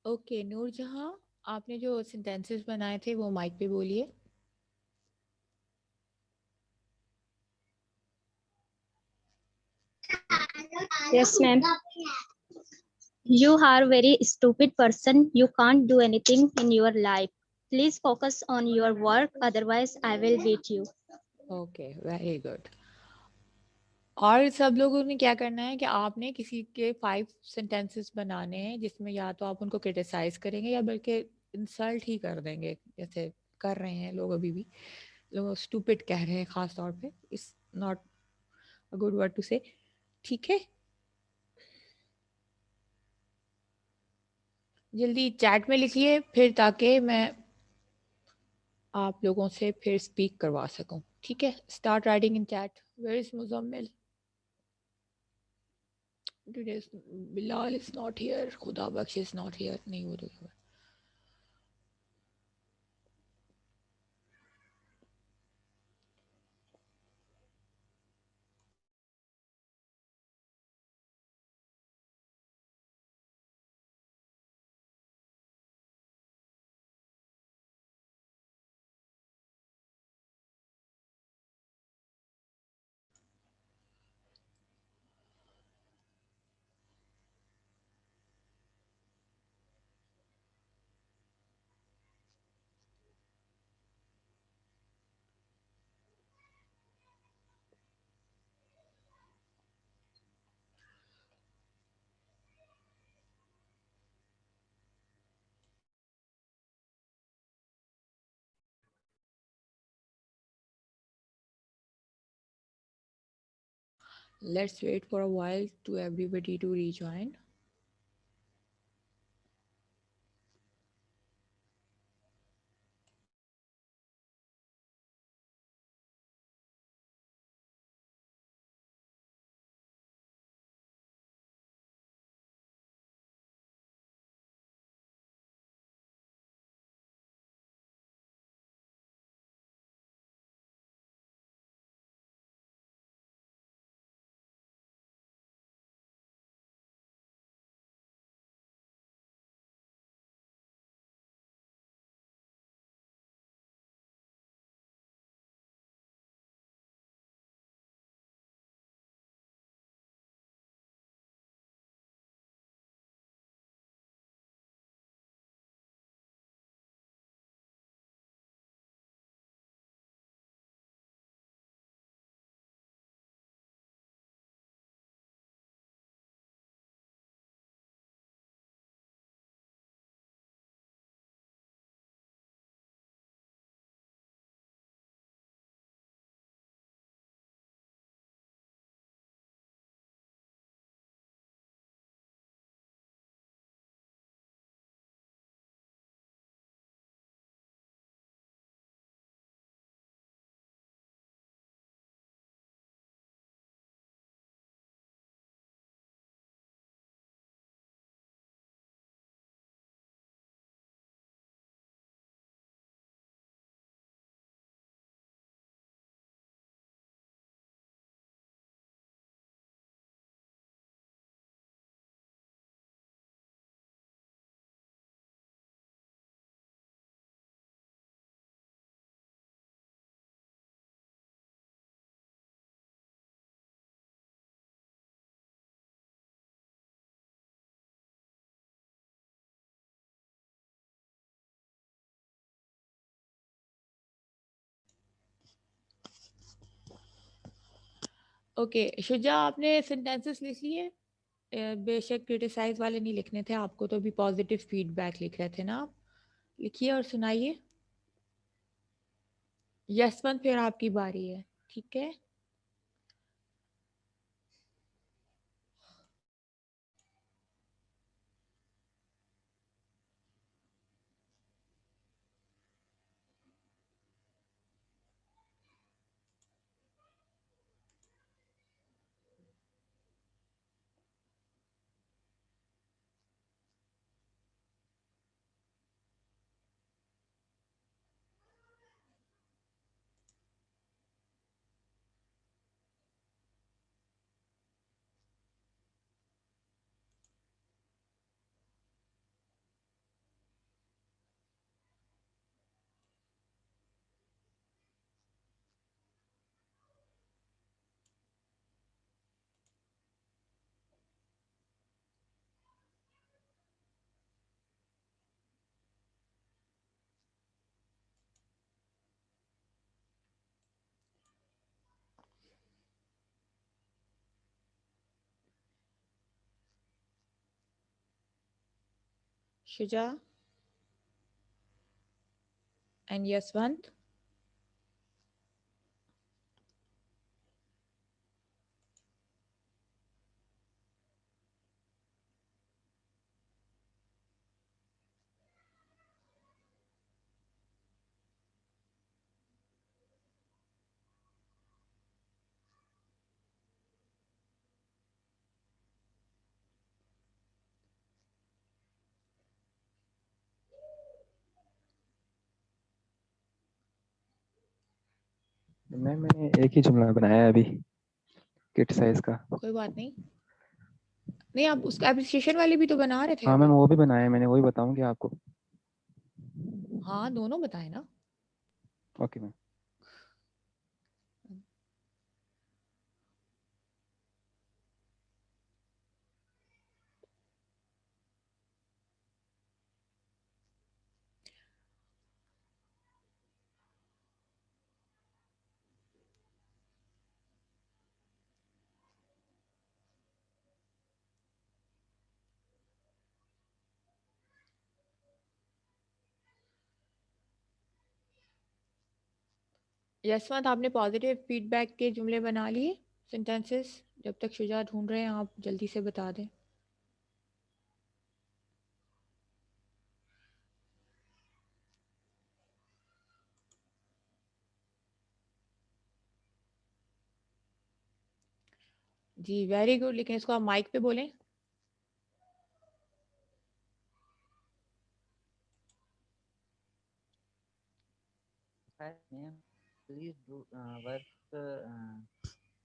Okay Noor Jahan, आपने जो sentences बनाए थे वो माइक पे बोलिए। Yes, ma'am. You are very stupid person. You can't do anything in your life. Please focus on your work, otherwise I will beat you. Okay, very good. और सब लोगों ने क्या करना है कि आपने किसी के 5 सेंटेंसेस बनाने हैं जिसमें या तो आप उनको क्रिटिसाइज करेंगे या बल्कि इंसल्ट ही कर देंगे, जैसे कर रहे हैं लोग अभी भी। लोग स्टूपिड कह रहे हैं खास तौर पे, it's not a good word to say. ठीक है, जल्दी चैट में लिखिए फिर, ताकि मैं आप लोगों से फिर स्पीक करवा सकूं। ठीक है, start writing in chat. Where is Muzammil? Today Bilal is not here, Khuda Bakhsh is not here. नहीं हो रही। Let's wait for a while to everybody to rejoin. Okay Shuja, आपने सेंटेंसेस लिख लिए? बेशक क्रिटिसाइज वाले नहीं लिखने थे आपको, तो भी पॉजिटिव फीडबैक लिख रहे थे ना आप। लिखिए और सुनाइए। यशवंत, फिर आपकी बारी है, ठीक है? शुजा एंड यशवंत। मैंने एक ही जुमला बनाया है अभी क्रिटिसाइज का। कोई बात नहीं, नहीं आप उसका एप्रिसिएशन वाले भी तो बना रहे थे हाँ अभी। मैम, वो भी बनाया है मैंने, वही बताऊंगी आपको। हाँ दोनों बताए ना। Okay ma'am. यशवंत, आपने पॉजिटिव फीडबैक के जुमले बना लिए, सेंटेंसेस? जब तक शुजा ढूंढ रहे हैं आप जल्दी से बता दें। जी वेरी गुड, लेकिन इसको आप माइक पे बोलें। Hi, ma'am. Please do work.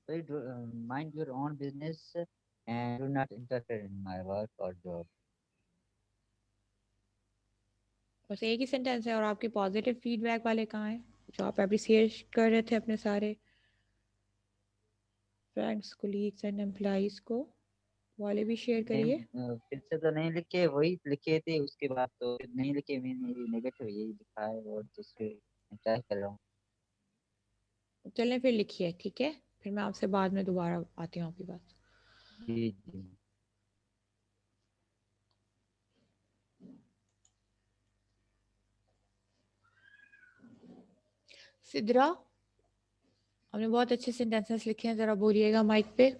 Please do, mind your own business and do not interfere in my work or job. बस एक ही सेंटेंस है, और आपके पॉजिटिव फीडबैक वाले कहाँ हैं, जो आप अप्रिसिएट कर रहे थे अपने सारे फ्रेंड्स, कोलीग्स एंड एम्प्लॉइज को? वाले भी शेयर मैम, करिए। फिर से तो नहीं लिखे, वही लिखे थे, उसके बाद तो फिर नहीं लिखे। मैंने नेगेटिव यही लिखा है और दूसरे ट्राई कर रहा हूँ। चलें फिर लिखिए, ठीक है? फिर मैं आपसे बाद में दोबारा आती हूँ आपके पास। जी जी। सिद्रा, हमने बहुत अच्छे सेंटेंसेस लिखे हैं, जरा बोलिएगा माइक पे।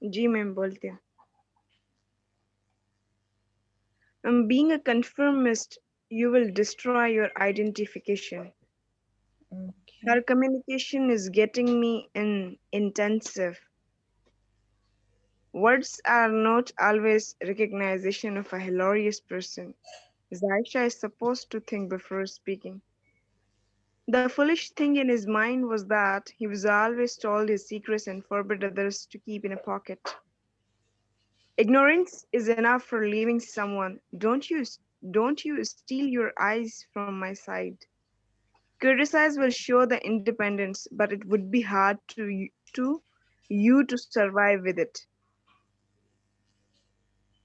जी मैम, बोलते हैं। Being a conformist, you will destroy your identification. Okay. Her communication is getting me intensive. Words are not always recognition of a hilarious person. Zaisha is supposed to think before speaking. The foolish thing in his mind was that he was always told his secrets and forbid others to keep in a pocket. Ignorance is enough for leaving someone. Don't you steal your eyes from my side. Criticize will show the independence, but it would be hard to you to survive with it.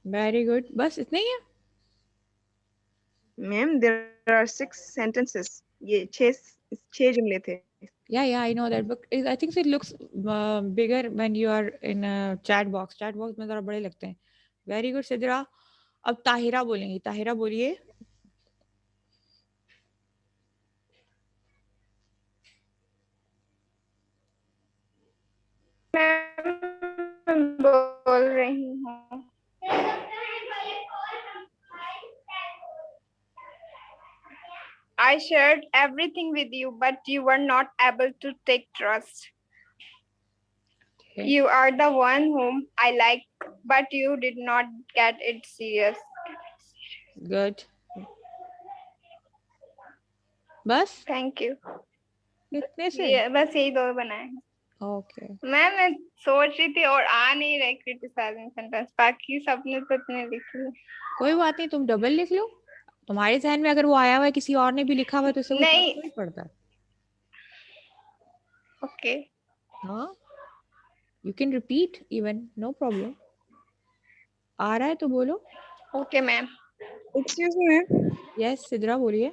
Very good, बस इतना ही है? Ma'am, there are 6 sentences. ये 6 जुमले थे. Yeah, I know that, but I think so it looks bigger when you are in a chat box. Chat box में जरा बड़े लगते हैं. Very good, Sidra. अब ताहिरा बोलेंगी. ताहिरा बोलिए. मैं बोल रही हूँ. I shared everything with you, but you were not able to take trust. Okay. You are the one whom I like, but you did not get it serious. Good. बस Thank you. इतने से. ये बस यही 2 बनाए हैं. Okay. मैं सोच रही थी और आ नहीं रहे क्रिटिसाइजिंग सेंटेंस, बाकी सबने तो इतने लिख लिए. कोई बात नहीं, तुम डबल लिख लो. तुम्हारे जहन में अगर वो आया हुआ है, किसी और ने भी लिखा हुआ है, तो इससे कोई नहीं. फर्क नहीं पड़ता. ओके. हाँ, you can repeat even, no problem. आ रहा है तो बोलो. Okay ma'am. Excuse me, ma'am. Yes, Sidra बोलिए.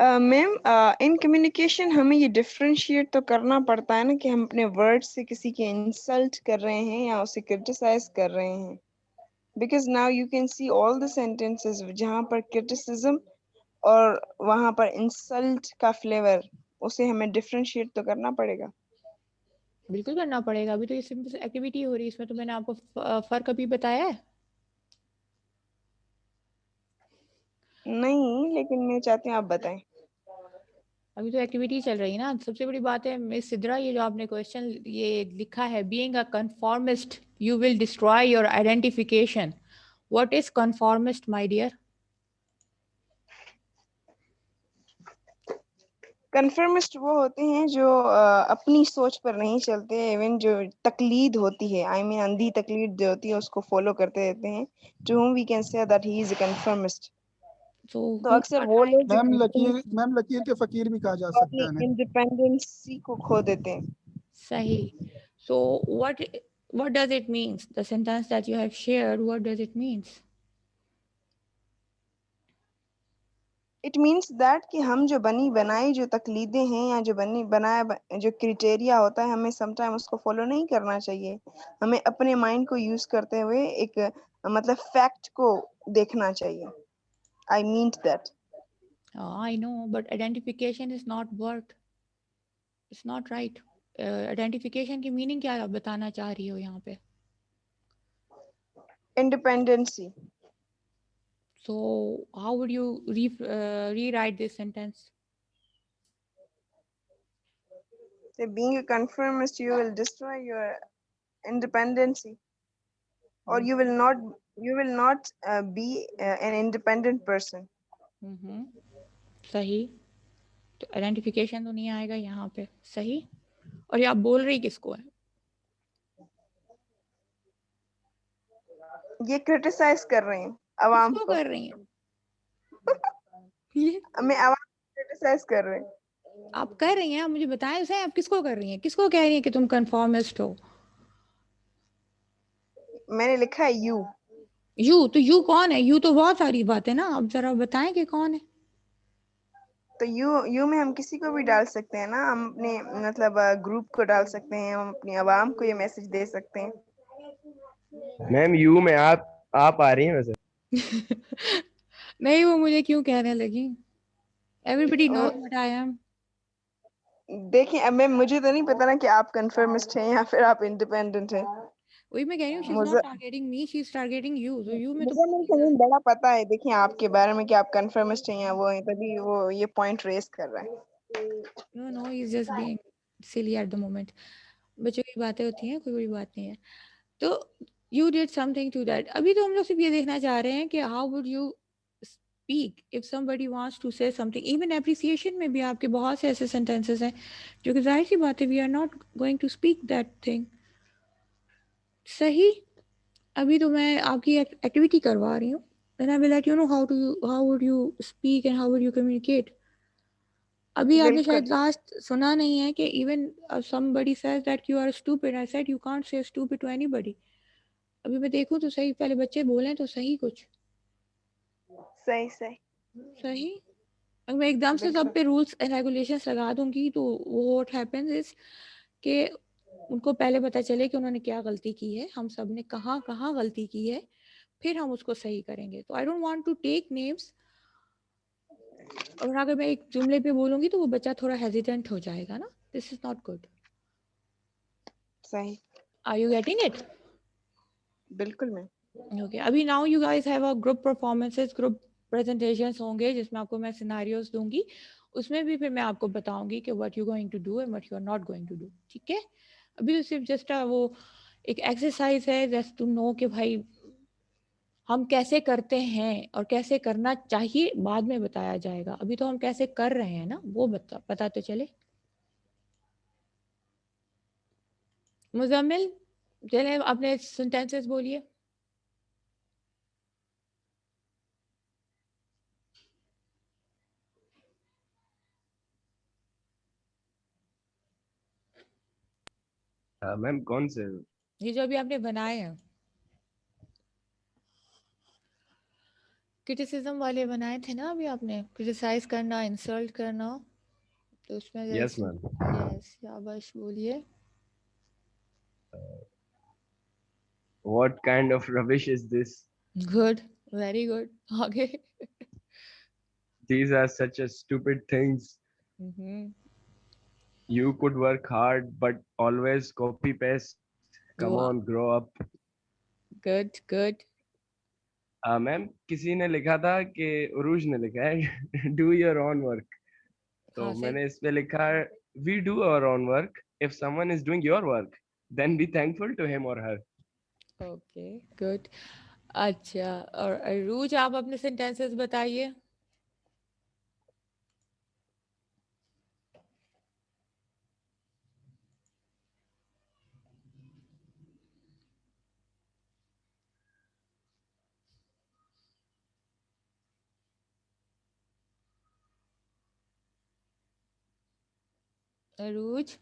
मैम, इन कम्युनिकेशन हमें ये डिफरेंशिएट तो करना पड़ता है ना कि हम अपने वर्ड से किसी के इंसल्ट कर रहे हैं या उसे क्रिटिसाइज कर रहे हैं. Because now you can see all the sentences जहाँ पर क्रिटिसिज्म और वहाँ पर इंसल्ट का फ्लेवर, उसे हमें डिफरेंशिएट तो करना पड़ेगा. बिल्कुल करना पड़ेगा. अभी तो ये सिंपल एक्टिविटी हो रही है, इसमें तो मैंने आपको फर्क अभी बताया है. नहीं, लेकिन मैं चाहती हूँ आप बताएं. अभी तो एक्टिविटी चल रही है ना. सबसे बड़ी बात है मिस सिद्रा, ये जो आपने क्वेश्चन ये लिखा है, being a conformist you will destroy your identification. What is conformist my dear? Conformist वो होते हैं जो अपनी सोच पर नहीं चलते, इवन जो तकलीद होती है, आई मीन अंधी तकलीद जो होती है उसको फॉलो करते रहते हैं. To whom we can say that he is a conformist. So तो who अक्सर are वो trying लोग मैम लकीर के फकीर भी कहा जा जो सकता है अपनी ना. इंडिपेंडेंसी को खो देते हैं. सही. So what does it means? The sentence that you have shared, what does it means? It means that कि हम जो बनी बनाई जो तकलीदें हैं या जो बनी बनाया जो क्रिटेरिया होता है, हमें समटाइम उसको फॉलो नहीं करना चाहिए. हमें अपने माइंड को यूज करते हुए एक मतलब फैक्ट को देखना चाहिए. I mean that. I know, but identification is not word. It's not right. Identification की मीनिंग क्या आप बताना चाह रही हो यहाँ पे? Independency. So how would you rewrite this sentence? So being a conformist, you will destroy your independency, or you will not be an independent person. सही. तो आइडेंटिफिकेशन तो नहीं आएगा यहाँ पे. सही. और ये आप बोल रही किसको है? ये क्रिटिसाइज कर रहे हैं अवाम किसको को. कर रही हैं? ये हमें अवाम क्रिटिसाइज कर रहे हैं. आप कर रही हैं, आप मुझे बताएं उसे, आप किसको कर रही हैं? किसको कह रही हैं कि तुम कंफॉर्मिस्ट हो? मैंने लिखा है यू. यू? तो यू कौन है? यू तो बहुत सारी बात है ना. आप जरा बताएं कि कौन है. तो यू में हम किसी को भी डाल सकते हैं ना. हम अपने मतलब ग्रुप को डाल सकते हैं, हम अपनी आवाम को ये मैसेज दे सकते हैं. मैम यू में आप आ रही हैं वैसे. नहीं, वो मुझे क्यों कहने लगी? Everybody knows what I am. देखिए, अब मुझे तो नहीं पता ना कि आप कंफर्मिस्ट हैं या फिर आप इंडिपेंडेंट हैं. वही मैं कह रही हूँ, शी इज मुझे not targeting me, she is targeting you. तो यू में तो मुझे बड़ा पता है, देखिए आपके बारे में कि आप कंफर्मिस्ट हैं या वो हैं, तभी वो ये पॉइंट रेस कर रहा है. No he is just being silly at the moment. बच्चों की बातें होती हैं, कोई बड़ी बात नहीं है. तो you did something to that. अभी तो हम लोग सिर्फ ये देखना चाह रहे हैं कि how would you speak if somebody wants to say something. Even appreciation में भी आपके बहुत से ऐसे सेंटेंसेस हैं जो कि जाहिर सी बात है we are not going to speak that thing. सही. अभी तो मैं आपकी एक्टिविटी करवा रही हूँ. Then I will let you know how would you speak and how would you communicate. अभी आपने शायद लास्ट सुना नहीं है कि even somebody says that you are stupid. I said you can't say stupid to anybody. अभी मैं देखूं तो सही, पहले बच्चे बोलें तो सही कुछ. सही सही। सही। अगर मैं एकदम से सब बिल्कुल। पे रूल्स एंड रेगुलेशंस लगा दूंगी तो वो व्हाट हैपेंस इज कि उनको पहले पता चले कि उन्होंने क्या गलती की है, हम सब ने कहाँ कहाँ गलती की है, फिर हम उसको सही करेंगे। तो I don't want to take names. और अगर मैं एक जुमले पे बोलूंगी तो वो बच्चा थोड़ा हेजिटेंट हो जाएगा ना, दिस इज नॉट गुड। सही। Are you getting it? बिल्कुल मैम। ओके, अभी now you guys have a group performances, group presentations होंगे जिसमें आपको मैं सिनेरियोस दूंगी, उसमें भी फिर मैं आपको बताऊंगी कि what you going to do and what you are not going to do. ठीक है, अभी तो सिर्फ जस्ट वो एक एक्सरसाइज है जस्ट टू नो कि भाई हम कैसे करते हैं और कैसे करना चाहिए बाद में बताया जाएगा, अभी तो हम कैसे कर रहे हैं ना वो पता तो चले। मुजम्मिल चले अपने सेंटेंसेस बोलिए। मैम कौन से? ये जो अभी आपने बनाए हैं क्रिटिसिज्म वाले बनाए थे ना अभी आपने, क्रिटिसाइज करना, इंसल्ट करना, तो उसमें यस मैम। यस शाबाश बोलिए। What kind of rubbish is this? Good, very good, आगे। These are such a stupid things. You could work hard, but always copy paste. Come वाह, on, grow up. Good good. Ma'am किसी ने लिखा था कि उरूज ने लिखा है do your own work. तो कहाँ से? मैंने इस पे लिखा है we do our own work. If someone is doing your work, then be thankful to him or her. Okay good. अच्छा, और अरूज आप अपने सेंटेंसेस बताइए। अरूज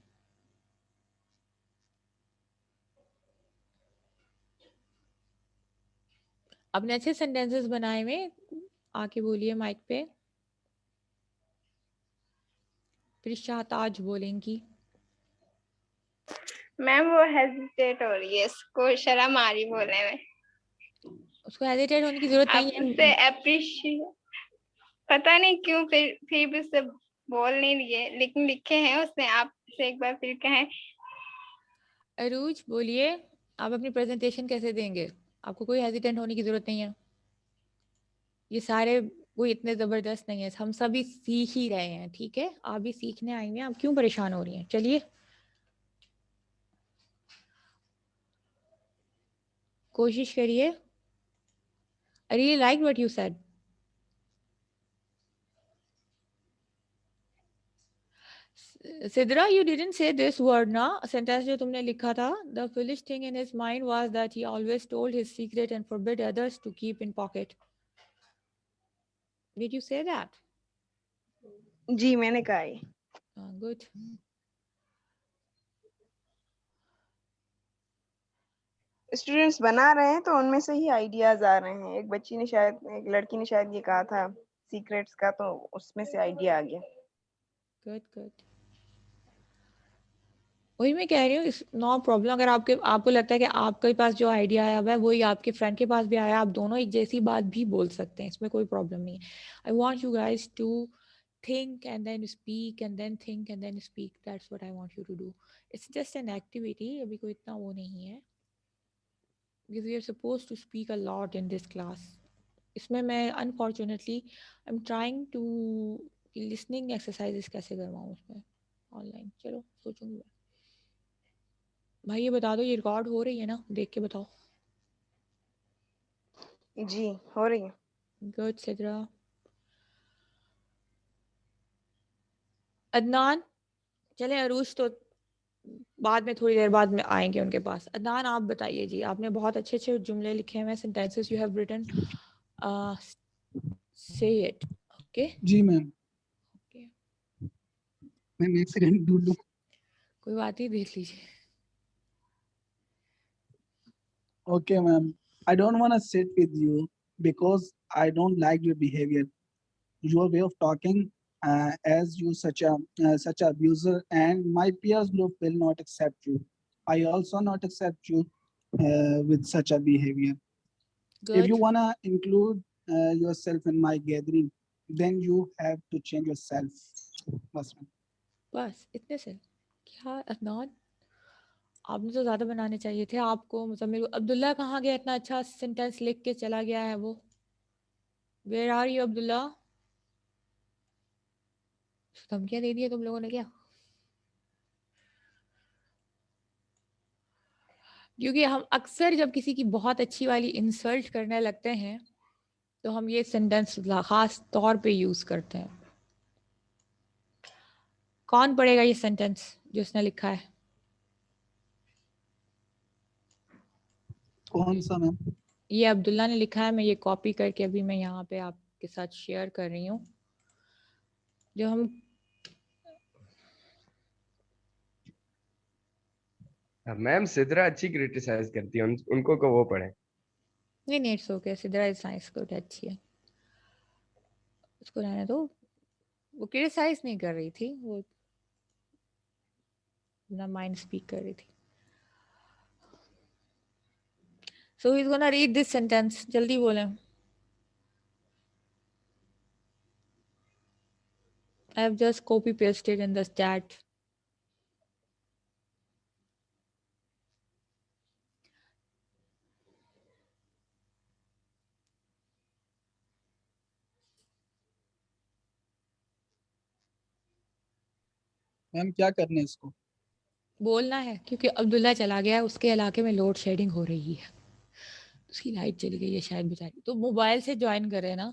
अपने अच्छे सेंटेंसेस बनाए हुए, आके बोलिए माइक पे, फिर शाहताज बोलेंगी। मैम वो हेजिटेट हो रही है, इसको शर्म आ रही बोलने में। उसको हेजिटेट होने की जरूरत आप नहीं उससे है। अप्रिशिएट, पता नहीं क्यों फिर भी उससे बोल नहीं लिए, लेकिन लिखे हैं उसने। आप से एक बार फिर कहें। अरूज बोलिए, आप अपनी प्रेजेंटेशन कैसे देंगे? आपको कोई हेजिटेंट होने की जरूरत नहीं है, ये सारे कोई इतने जबरदस्त नहीं है, हम सभी सीख ही रहे हैं। ठीक है, आप भी सीखने आई हैं, आप क्यों परेशान हो रही हैं? चलिए कोशिश करिए। I really liked what you said. Sidra, you didn't say this word ना, sentence जो तुमने लिखा था, the foolish thing in his mind was that he always told his secret and forbid others to keep in pocket. Did you say that? जी मैंने कहा है। Good. Students बना रहे हैं तो उनमें से ही आइडियाज आ रहे हैं। एक लड़की ने शायद ये कहा था सीक्रेट्स का, तो उसमें से आइडिया आ गया। Good, good. वही मैं कह रही हूँ, नो प्रॉब्लम। अगर आपको लगता है कि आपके पास जो आइडिया आया हुआ है वही आपके फ्रेंड के पास भी आया, आप दोनों एक जैसी बात भी बोल सकते हैं, इसमें कोई प्रॉब्लम नहीं है। I want you guys to think and then speak and then think and then speak, that's what I want you to do. It's just an activity, अभी कोई इतना वो नहीं है, because we are supposed to speak a lot in this class. इसमें मैं unfortunately I'm trying to listening exercises कैसे करवाऊँ उसमें ऑनलाइन, चलो सोचूंगी मैं। भाई ये बता दो, ये रिकॉर्ड हो रही है ना, देख के बताओ। जी हो रही है। गुड सिद्रा। अदनान, चले अरूज तो बाद में, थोड़ी देर बाद में आएंगे उनके पास। अदनान आप बताइए जी, आपने बहुत अच्छे अच्छे जुमले लिखे हुए हैं, sentences you have written, say it. Okay जी मैम। ओके, मैम एक सेकंड ढूंढ लूं। कोई बात नहीं, देख लीजिए। Okay, ma'am. I don't want to sit with you because I don't like your behavior, your way of talking, as you such a abuser, and my peers group will not accept you. I also not accept you with such a behavior. If you Good. wanna include yourself in my gathering, then you have to change yourself. बस ma'am. बस इतने से क्या अदनान, आपने तो ज्यादा बनाने चाहिए थे आपको। मुजम्मिल अब्दुल्ला कहाँ गया? इतना अच्छा सेंटेंस लिख के चला गया है वो। Where are you Abdullah? धमकियां दे दी है तुम लोगों ने क्या? क्योंकि हम अक्सर जब किसी की बहुत अच्छी वाली इंसल्ट करने लगते हैं तो हम ये सेंटेंस खास तौर पे यूज करते हैं। कौन पढ़ेगा ये सेंटेंस जो उसने लिखा है? कौन सा मैम? ये अब्दुल्ला ने लिखा है, मैं ये कॉपी करके अभी मैं यहाँ पे आपके साथ शेयर कर रही हूँ। जो हम मैम सिद्रा अच्छी क्रिटिसाइज करती है, उनको को वो पढ़े। नहीं नहीं इट्स ओके, सिद्रा साइंस को अच्छी है, उसको रहने दो। वो क्रिटिसाइज नहीं कर रही थी, वो अपना माइंड स्पीक कर रही थी। So he is gonna read this sentence, जल्दी बोलें। I have just copy pasted in the chat. Ma'am क्या करना है इसको? बोलना है क्योंकि अब्दुल्ला चला गया है, उसके इलाके में लोड शेडिंग हो रही है, उसकी लाइट चली गई है शायद बेचारी। तो मोबाइल से ज्वाइन करे ना,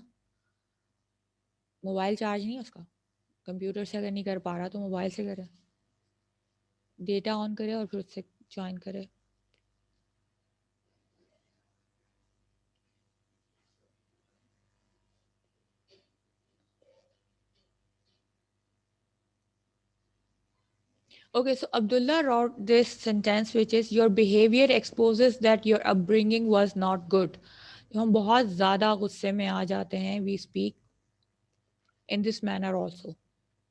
मोबाइल चार्ज नहीं है उसका, कंप्यूटर से अगर नहीं कर पा रहा तो मोबाइल से करे, डेटा ऑन करे और फिर उससे ज्वाइन करे। Okay, so Abdullah wrote this sentence which is your behavior exposes that your upbringing was not good. हम बहुत ज़्यादा गुस्से में आ जाते हैं, we speak in this manner also.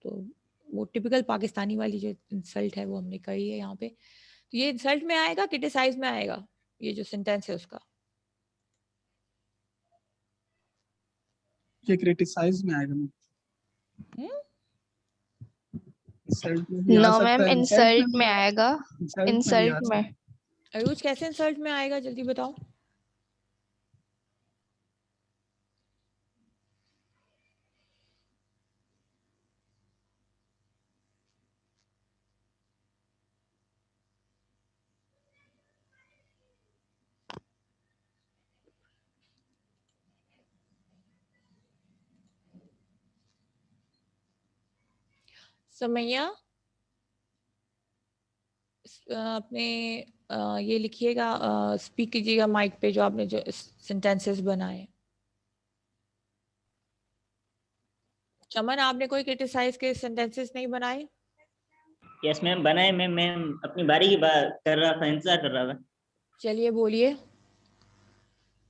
तो वो टिपिकल पाकिस्तानी वाली जो इंसल्ट है वो हमने कही है यहाँ पे। तो ये इंसल्ट में आएगा, क्रिटिसाइज में आएगा, ये जो सेंटेंस है उसका? ये क्रिटिसाइज में आएगा मैम। इंसल्ट में भी आ नो सकता मैम, है, इंसल्ट में आएगा, इंसल्ट में भी आ इंसल्ट में। अरूज कैसे इंसल्ट में आएगा, जल्दी बताओ। समैया अपने ये लिखिएगा, स्पीक कीजिएगा माइक पे जो आपने जो सेंटेंसेस बनाए। चमन आपने कोई क्रिटिसाइज के सेंटेंसेस नहीं बनाए? यस मैम बनाए मैम, मैं अपनी बारी की बात कर रहा था, इंतजार कर रहा था। चलिए बोलिए।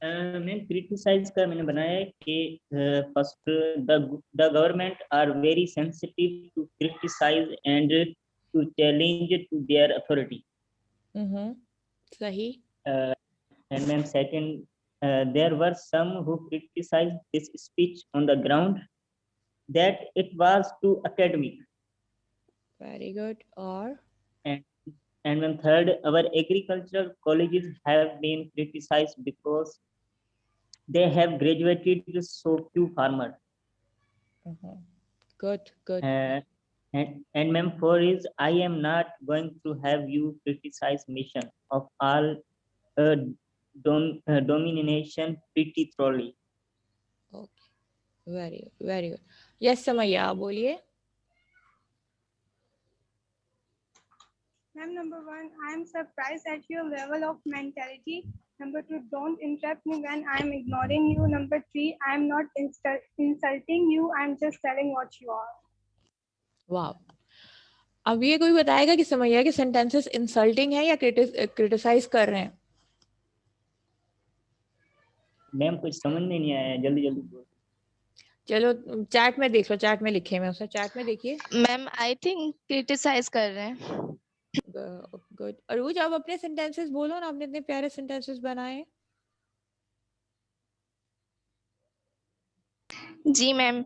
मैम क्रिटिसाइज का मैंने बनाया है कि first the government are very sensitive to criticise and to challenge to their authority. सही। And ma'am second there were some who criticised this speech on the ground that it was too academic. Very good. और And then third, our agricultural colleges have been criticized because they have graduated so few farmers. Good, good. And ma'am, four is I am not going to have you criticize mission of all domination pretty thoroughly. Okay, very good, very good. Yes, Samaya, बोलिए। Ma'am, number one, I am surprised at your level of mentality. Number two, don't interrupt me when I am ignoring you. Number three, I am not insulting you. I am just telling what you are. वाह। अब ये कोई बताएगा कि समैया के sentences insulting है या क्रिटिसाइज कर रहे हैं? मैम कुछ समझ में नहीं आया, जल्दी जल्दी बोल। चलो चैट में देख लो, चैट में लिखे मैं उसे, चैट में देखिए। मैम आई थिंक क्रिटिसाइज कर रहे हैं। गुड। अरूज आप अपने सेंटेंसेस बोलो ना, आपने इतने प्यारे सेंटेंसेस बनाए। जी ma'am.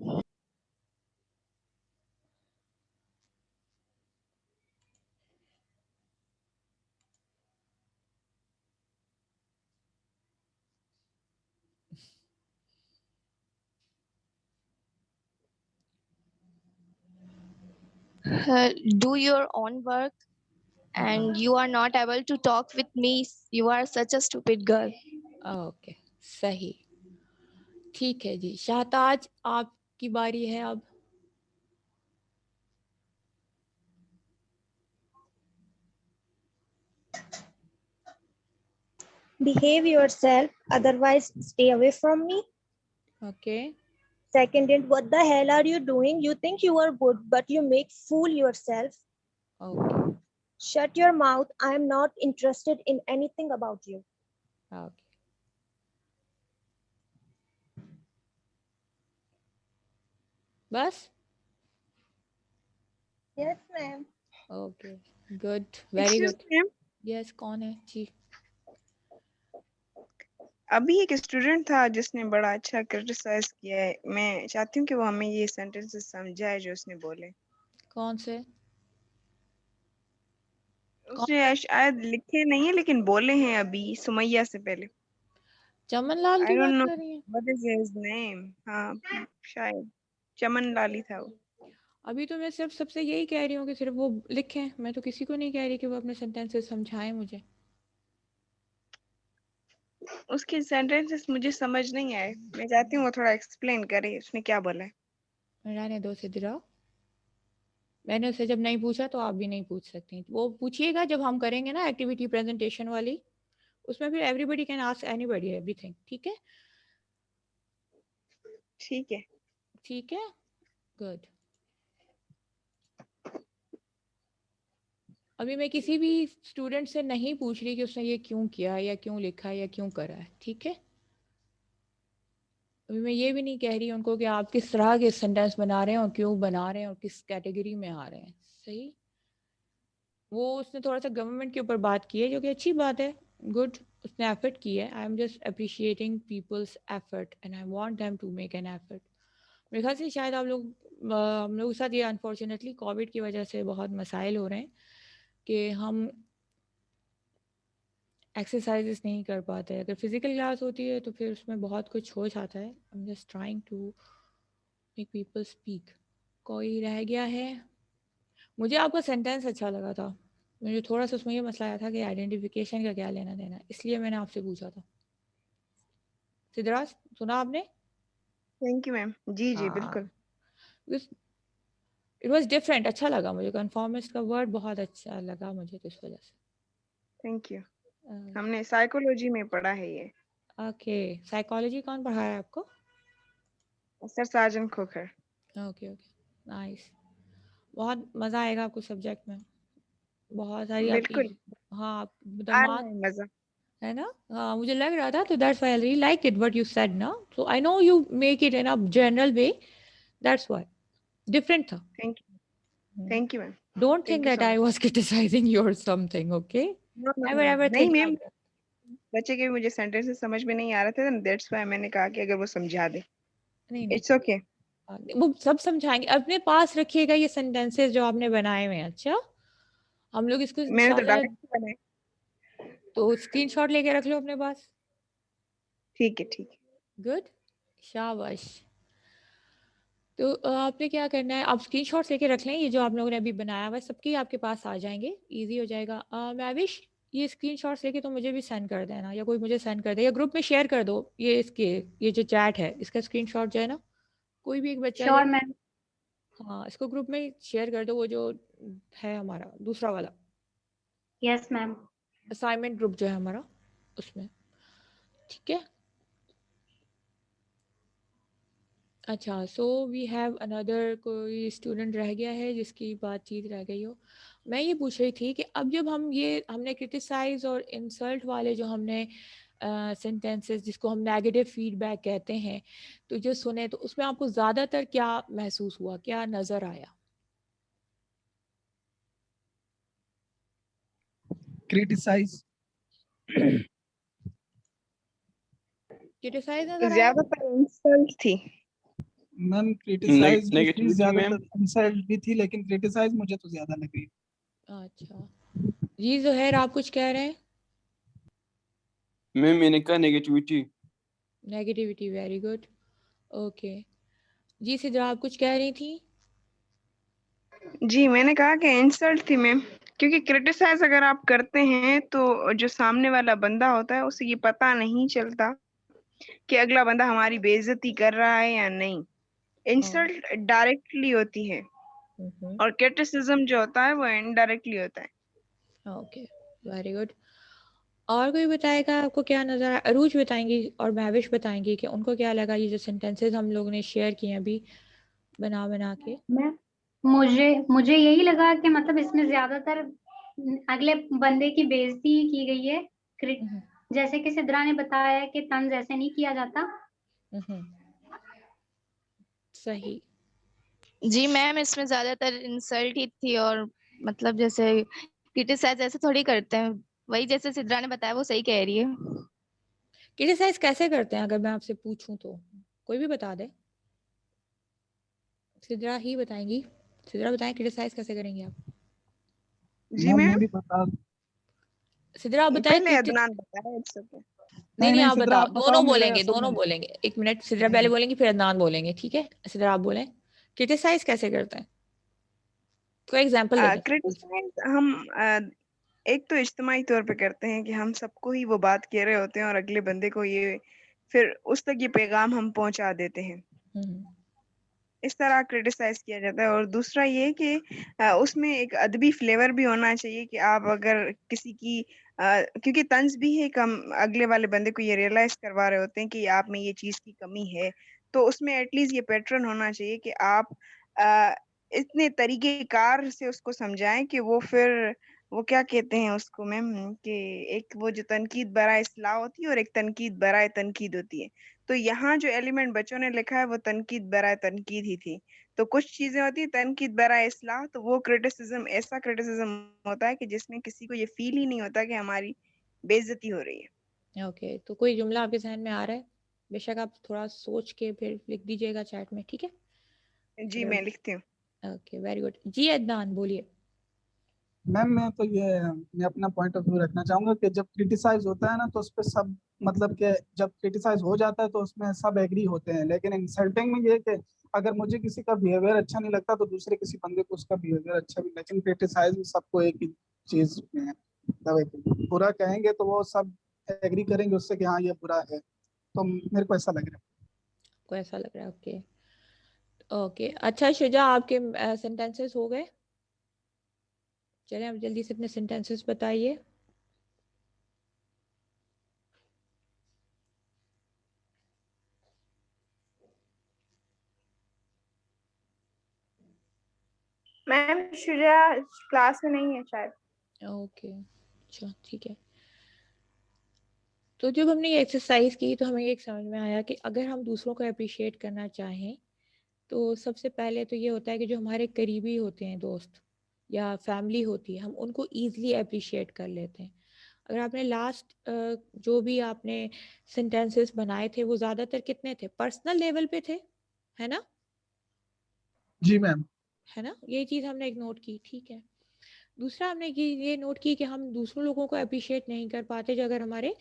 Do your own work and you are not able to talk with me. You are such a stupid girl. Okay सही, ठीक है जी। शाहताज आपकी बारी है अब। Behave yourself, otherwise stay away from me. Okay. Second, what the hell are you doing? You think you are good, but you make fool yourself. Okay. Shut your mouth. I am not interested in anything about you. Okay. बस? Yes, ma'am. Okay. Good. Very Excuse good. me, ma'am. Yes, कौन है जी? अभी एक student था जिसने बड़ा अच्छा criticise किया है। मैं चाहती हूँ कि वो हमें ये सेंटेंसेस समझाए जो उसने बोले। कौन से? उसने शायद लिखे नहीं है लेकिन बोले हैं अभी सुमैया से पहले। चमन लाल I की don't बात know कर रही हैं? what is his name. हाँ शायद चमन लाल ही था वो। अभी तो मैं सिर्फ सबसे यही कह रही हूँ कि सिर्फ वो लिखें, मैं तो किसी को नहीं कह रही कि वो अपने सेंटेंसेस समझाएं मुझे। उसके सेंटेंसेस मुझे समझ नहीं आए। मैं चाहती हूँ वो थोड़ा एक्सप्लेन करे उसने क्या बोला है। रहने दो सिद्धरा, मैंने उससे जब नहीं पूछा तो आप भी नहीं पूछ सकती। वो पूछिएगा जब हम करेंगे ना एक्टिविटी प्रेजेंटेशन वाली, उसमें फिर everybody can ask anybody everything. ठीक है? ठीक है। ठीक है, गुड। अभी मैं किसी भी स्टूडेंट से नहीं पूछ रही कि उसने ये क्यों किया या क्यों लिखा या क्यों करा है। ठीक है? अभी मैं ये भी नहीं कह रही उनको कि आप किस तरह के सेंटेंस बना रहे हैं और क्यों बना रहे हैं और किस कैटेगरी में आ रहे हैं। सही? वो उसने थोड़ा सा गवर्नमेंट के ऊपर बात की है, जो कि अच्छी बात है। गुड, उसने एफर्ट की है। I am just appreciating people's effort and I want them to make an effort. मेरे ख्याल से शायद आप लोग हम लोग के साथ ये अनफॉर्चुनेटली कोविड की वजह से बहुत मसाइल हो रहे हैं कि हम एक्सरसाइजेस नहीं कर पाते। अगर फिजिकल क्लास होती है तो फिर उसमें बहुत कुछ हो जाता है। I am just trying to make people speak. कोई रह गया है? मुझे आपका सेंटेंस अच्छा लगा था। मुझे थोड़ा सा उसमें ये मसला आया था कि आइडेंटिफिकेशन का क्या लेना देना, इसलिए मैंने आपसे पूछा था। सिद्धराज सुना आपने? Thank you ma'am. जी जी बिल्कुल। इट वाज डिफरेंट, अच्छा लगा मुझे। कन्फॉर्मिस्ट का वर्ड बहुत अच्छा लगा मुझे तो इस वजह से। Thank you. हमने साइकोलॉजी में पढ़ा है ये। ओके, साइकोलॉजी कौन पढ़ाया है आपको? Sir Sajan Khokhar. Okay okay, nice. बहुत मज़ा आएगा आपको सब्जेक्ट में। बहुत सारी आपकी, बिल्कुल हाँ आ रहा दिमाग है मजा। है ना। हाँ मुझे लग रहा था, तो that's why I really like it what you said ना। So I know you make it in a general way, that's why different था। Thank you ma'am. Don't think thank you that so I much. Was criticising you और something, okay? Never ever नहीं think ma'am, like that. बच्चे के मुझे sentences समझ में नहीं आ रहे थे ना, दैट्स व्हाई मैंने कहा कि अगर वो समझा दे। नहीं नहीं, इट्स ओके। वो सब समझाएंगे। अपने पास रखिएगा ये सेंटेंसेस जो आपने बनाए हुए हैं। अच्छा, हम लोग इसको मैंने तो इंशाल्लाह, डायरेक्ट बनाए। तो स्क्रीनशॉट लेके रख लो अपने पास। ठीक है ठीक है। गुड, शाबाश। तो आपने क्या करना है, आप स्क्रीनशॉट्स लेके रख लें। ये जो आप लोगों ने अभी बनाया हुआ है सबके आपके पास आ जाएंगे, इजी हो जाएगा। मैविश, ये स्क्रीनशॉट्स लेके तो मुझे भी सेंड कर देना, या कोई मुझे सेंड कर दे, या ग्रुप में शेयर कर दो। ये इसके, ये जो चैट है इसका स्क्रीनशॉट जो है ना, कोई भी एक बच्चा ले। Sure ma'am. हाँ इसको ग्रुप में शेयर कर दो, वो जो है हमारा दूसरा वाला यस मैम। असाइनमेंट ग्रुप जो है हमारा, उसमें। ठीक है? अच्छा, सो वी हैव अनदर, कोई स्टूडेंट रह गया है जिसकी बातचीत रह गई हो? मैं ये पूछ रही थी कि अब जब हम ये हमने क्रिटिसाइज और इंसल्ट वाले जो हमने सेंटेंसेस जिसको हम नेगेटिव फीडबैक कहते हैं, तो जो सुने तो उसमें आपको ज़्यादातर क्या महसूस हुआ, क्या नज़र आया? क्रिटिसाइज। क्रिटिसाइज नज़र आया? ज्यादातर इंसल्ट थी मैम क्रिटिसाइज भी थी, नेगेटिविटी ज्यादातर मैम। इंसल्ट भी थी, लेकिन क्रिटिसाइज मुझे तो ज्यादा लगी। अच्छा जी ज़ोहैर, आप कुछ कह रहे हैं? मैम मैंने कहा negativity. Negativity, very good. Okay जी सिद्रा, आप कुछ कह रही थी? जी। मैंने कहा कि इंसल्ट थी मैम, क्योंकि क्रिटिसाइज अगर आप करते हैं तो जो सामने वाला बंदा होता है उसे ये पता नहीं चलता कि अगला बंदा हमारी बेइज्जती कर रहा है या नहीं। इंसल्ट डायरेक्टली होती है और क्रिटिसिज्म जो होता है वो इनडायरेक्टली होता है। Okay, very good. और कोई बताएगा आपको क्या नज़र आया? अरूज बताएंगी और महविश बताएंगी कि उनको क्या लगा ये जो सेंटेंसेस हम लोगों ने शेयर किए अभी बना बना के। मैं मुझे मुझे यही लगा कि मतलब इसमें ज्यादातर अगले बंदे की बेइज्जती की गई है। जैसे कि सिद्रा ने बताया कि तंज ऐसे नहीं किया जाता। सही। जी मैम, इसमें ज्यादातर इंसल्ट ही थी, और मतलब जैसे क्रिटिसाइज ऐसे थोड़ी करते हैं, वही जैसे सिद्रा ने बताया वो सही कह रही है। क्रिटिसाइज कैसे करते हैं अगर मैं आपसे पूछूं तो? कोई भी बता दे। सिद्रा ही बताएंगी। सिद्रा बताएं क्रिटिसाइज कैसे करेंगे आप? जी मैम। मैं भी बता। सिद्रा आप बताएं। पहले अदनान बताया, इट्स ओके। नहीं आप सिद्रा बताओ। आप बताओ, दोनों मेरे बोलेंगे, असल दोनों में बोलेंगे। एक मिनट, सिद्रा पहले बोलेंगी फिर अदनान बोलेंगे, ठीक है? सिद्रा आप बोलें क्रिटिसाइज कैसे करते हैं, कोई एग्जांपल दे दें। क्रिटिसाइज हम एक तो इज्तिमाई तौर पे करते हैं कि हम सबको ही वो बात कह रहे होते हैं और अगले बंदे को ये फिर उस तक ये पैगाम हम पहुंचा देते हैं। इस तरह क्रिटिसाइज किया जाता है। और दूसरा ये कि उसमें एक अदबी फ्लेवर भी होना चाहिए कि आप अगर किसी की क्योंकि तंज भी है कि हम अगले वाले बंदे को ये रियलाइज करवा रहे होते हैं कि आप में ये चीज़ की कमी है, तो उसमें एटलीस्ट ये पैटर्न होना चाहिए कि आप इतने तरीकेकार से उसको समझाएं कि वो फिर वो क्या कहते हैं उसको मैम कि एक वो जो तनकीद बराए इस्लाह होती है और एक तनकीद बराए तनकीद होती है। तो यहाँ जो एलिमेंट बच्चों ने लिखा है वो तनकीद बराए तनकीद ही थी। तो कुछ चीजें होती है तनकीद बराए इस्लाह, तो वो क्रिटिसिज्म ऐसा क्रिटिसिज्म होता है कि जिसमें किसी को ये फील ही नहीं होता कि हमारी बेइज्जती हो रही है। ओके तो कोई जुमला आपके जहन में आ रहा है? बेशक आप थोड़ा सोच के फिर लिख दीजिएगा चैट में, ठीक है? जी मैं लिखती हूँ। Okay very good. जी अदनान बोलिए। मैम मैं अपना पॉइंट ऑफ व्यू रखना चाहूंगा कि जब क्रिटिसाइज होता है ना तो उस पर सब मतलब कि जब क्रिटिसाइज हो जाता है तो उसमें सब एग्री होते हैं, लेकिन इंसल्टिंग में ये है कि अगर मुझे किसी का बिहेवियर अच्छा नहीं लगता तो दूसरे किसी बंदे को उसका बिहेवियर अच्छा भी, लेकिन क्रिटिसाइज में सबको एक ही चीज में है, मतलब बुरा कहेंगे तो वो सब एग्री करेंगे उससे कि हाँ ये बुरा है। तो मेरे को ऐसा लग रहा है। को ऐसा लग रहा है। ओके ओके अच्छा शुजा, आपके सेंटेंसेस हो गए? चलें अब जल्दी से अपने सेंटेंसेस बताइए। मैम शुजा क्लास में नहीं है शायद। ओके अच्छा ठीक है। तो जब हमने ये एक्सरसाइज की तो हमें एक समझ में आया कि अगर हम दूसरों को अप्रिशिएट करना चाहें तो सबसे पहले तो ये होता है कि जो हमारे करीबी होते हैं, दोस्त या फैमिली होती है, हम उनको ईजिली अप्रिशिएट कर लेते हैं। अगर आपने लास्ट जो भी आपने सेंटेंसेस बनाए थे वो ज़्यादातर कितने थे, पर्सनल लेवल पे थे, है ना? जी मैम। है ना, ये चीज़ हमने एक नोट की, ठीक है। दूसरा हमने ये नोट की कि हम दूसरों लोगों को अप्रिशिएट नहीं कर पाते जो अगर हमारे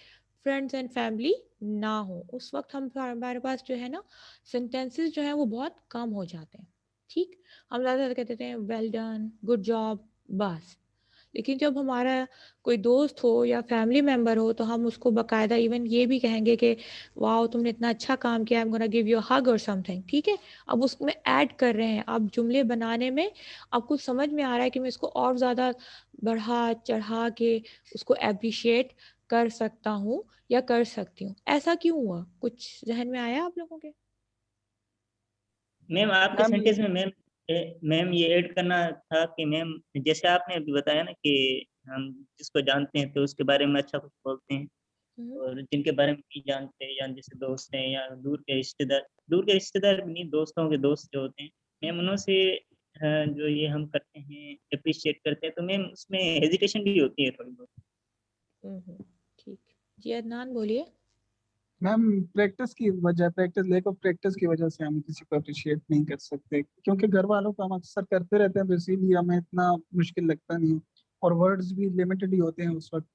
फ्रेंड्स एंड फैमिली ना हो, उस वक्त हम हमारे पास जो है ना सेंटेंसेस जो है वो बहुत कम हो जाते हैं, ठीक। हम ज़्यादातर कहते थे वेल डन, गुड जॉब, बस। लेकिन जब हमारा कोई दोस्त हो या फैमिली मेम्बर हो तो हम उसको बाकायदा इवन ये भी कहेंगे कि वाह तुमने इतना अच्छा काम किया, I am gonna give you a hug और समथिंग, ठीक है। अब उसमें ऐड कर रहे हैं, अब जुमले बनाने में आपको समझ में आ रहा है कि मैं इसको और ज़्यादा बढ़ा चढ़ा के उसको अप्रिशिएट कर सकता हूँ या कर सकती हूँ। ऐसा क्यों हुआ, कुछ जहन में आया आप लोगों के? मैम आपके सेंटेंस में मैम ये ऐड करना था कि मैम जैसे आपने अभी बताया ना कि हम जिसको जानते हैं तो उसके बारे में अच्छा कुछ बोलते हैं, और जिनके बारे में नहीं जानते, या जैसे दोस्त हैं या दूर के रिश्तेदार भी नहीं, दोस्तों के दोस्त जो होते हैं, मैम उनसे जो ये हम करते हैं, अप्रिशिएट करते हैं, तो मैम उसमें हेजिटेशन भी होती है थोड़ी बहुत। ठीक जी, अदनान बोलिए। Ma'am practice lake of practice की वजह से हम किसी को अप्रिशिएट नहीं कर सकते, क्योंकि घर वालों को हम अक्सर करते रहते हैं, तो इसीलिए हमें इतना मुश्किल लगता नहीं है, और वर्ड्स भी लिमिटेड ही होते हैं उस वक्त।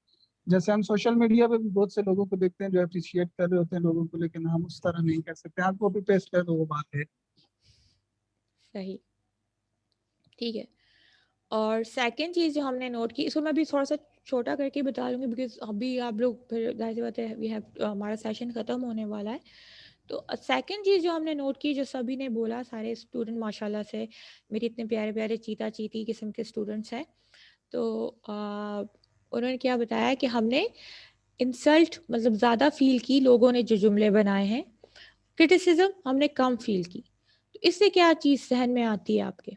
जैसे हम सोशल मीडिया पे भी बहुत से लोगों को देखते हैं जो अप्रिशिएट कर रहे होते हैं लोगों को, लेकिन हम उस तरह नहीं कर सकते। आप कॉपी पेस्ट कर दो, वो बात है। सही, ठीक है। और सेकंड चीज़ जो हमने नोट की, इसको मैं भी थोड़ा सा छोटा करके बता दूंगी, बिकॉज अभी आप लोग फिर जाहिर सी बात है वी हैव हमारा सेशन ख़त्म होने वाला है। तो सेकंड चीज़ जो हमने नोट की, जो सभी ने बोला, सारे स्टूडेंट माशाल्लाह से मेरे इतने प्यारे प्यारे चीता चीती किस्म के स्टूडेंट्स हैं, तो उन्होंने क्या बताया कि हमने इंसल्ट मतलब ज़्यादा फील की लोगों ने जो जुमले बनाए हैं, क्रिटिसिज्म हमने कम फील की। तो इससे क्या चीज़ जहन में आती है आपके?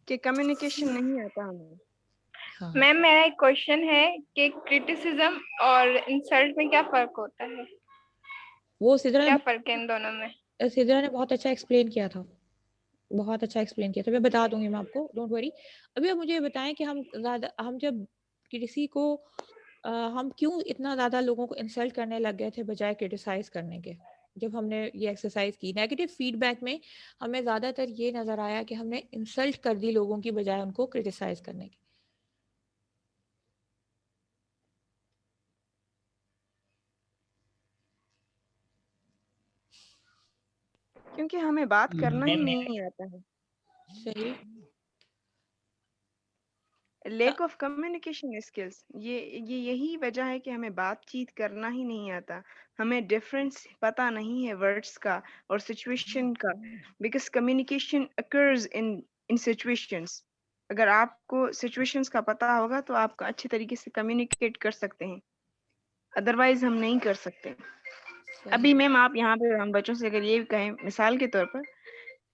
कि कम्युनिकेशन नहीं आता हमें। हाँ। मैम मेरा एक क्वेश्चन है कि क्रिटिसिज्म और इंसल्ट में क्या फर्क होता है? वो सिद्रा क्या फर्क है इन दोनों में? ने बहुत अच्छा एक्सप्लेन किया था, बहुत अच्छा एक्सप्लेन किया था, मैं बता दूंगी मैं आपको, डोंट वरी। अभी आप मुझे ये बताएं कि हम जब किसी को हम क्यों इतना ज़्यादा लोगों को इंसल्ट करने लग गए थे बजाय क्रिटिसाइज करने के। जब हमने ये एक्सरसाइज की नेगेटिव फीडबैक में, हमें ज़्यादातर ये नज़र आया कि हमने इंसल्ट कर दी लोगों की बजाय उनको क्रिटिसाइज करने की। क्योंकि हमें बात करना ही मैम नहीं आता है। सही। लेक ऑफ कम्युनिकेशन स्किल्स, यही वजह है कि हमें बातचीत करना ही नहीं आता। हमें डिफरेंस पता नहीं है वर्ड्स का और सिचुएशन का, because communication occurs in situations. अगर आपको सिचुएशंस का पता होगा तो आप अच्छे तरीके से कम्युनिकेट कर सकते हैं, अदरवाइज हम नहीं कर सकते। अभी मैम आप यहाँ पे हम बच्चों से अगर ये कहें मिसाल के तौर पर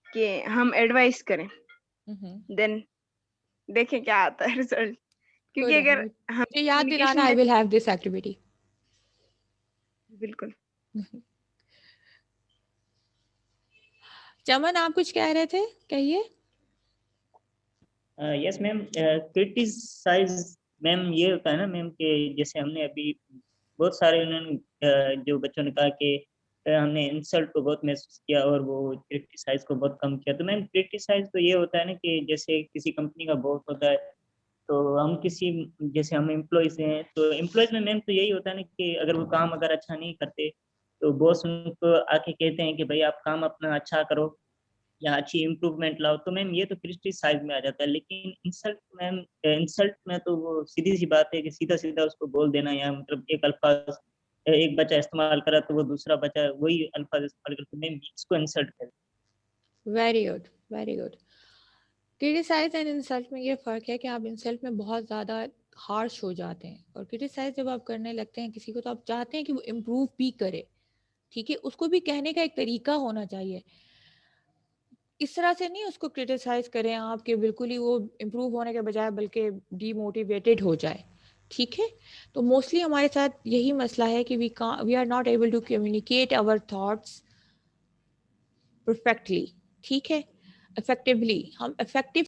कि हम एडवाइस करें, देन देखें क्या आता है रिजल्ट। क्योंकि अगर हम मुझे याद दिलाना, I will have this activity. बिल्कुल। चमन आप कुछ कह रहे थे, कहिए। यस मैम, क्रिटिसाइज मैम ये होता है ना मैम कि जैसे हमने अभी बहुत सारे उन्होंने जो बच्चों ने कहा कि हमने इंसल्ट को बहुत महसूस किया और वो क्रिटिसाइज को बहुत कम किया। तो मैम क्रिटिसाइज तो ये होता है ना कि जैसे किसी कंपनी का बॉस होता है, तो हम किसी जैसे हम एम्प्लॉयज हैं, तो एम्प्लॉयज में मैम तो यही होता है ना कि अगर वो काम अगर अच्छा नहीं करते तो बॉस उनको आके कहते हैं कि भाई आप काम अपना अच्छा करो या अच्छी इम्प्रूवमेंट लाओ। तो मैम ये तो क्रिटिसाइज में आ जाता है। लेकिन इंसल्ट में तो वो सीधी सी बात है कि सीधा सीधा उसको बोल देना, या मतलब एक अल्फाज एक बच्चा इस्तेमाल करा तो वो दूसरा बच्चा वही अल्फाज इस्तेमाल करे, तो मैम इसको इंसल्ट कर। Very good, very good. Criticize and insult में ये फ़र्क है कि आप इंसल्ट में बहुत ज़्यादा हार्श हो जाते हैं, और क्रिटिसाइज जब आप करने लगते हैं किसी को तो आप चाहते हैं कि वो इम्प्रूव भी करे, ठीक है। उसको भी कहने का एक तरीका होना चाहिए, इस तरह से नहीं उसको क्रिटिसाइज करें आप कि बिल्कुल ही वो इम्प्रूव होने के बजाय बल्कि डीमोटिवेटेड हो जाए, ठीक है। तो मोस्टली हमारे साथ यही मसला है कि we are not able to communicate our thoughts perfectly, ठीक है, इफेक्टिवली। हम इफेक्टिव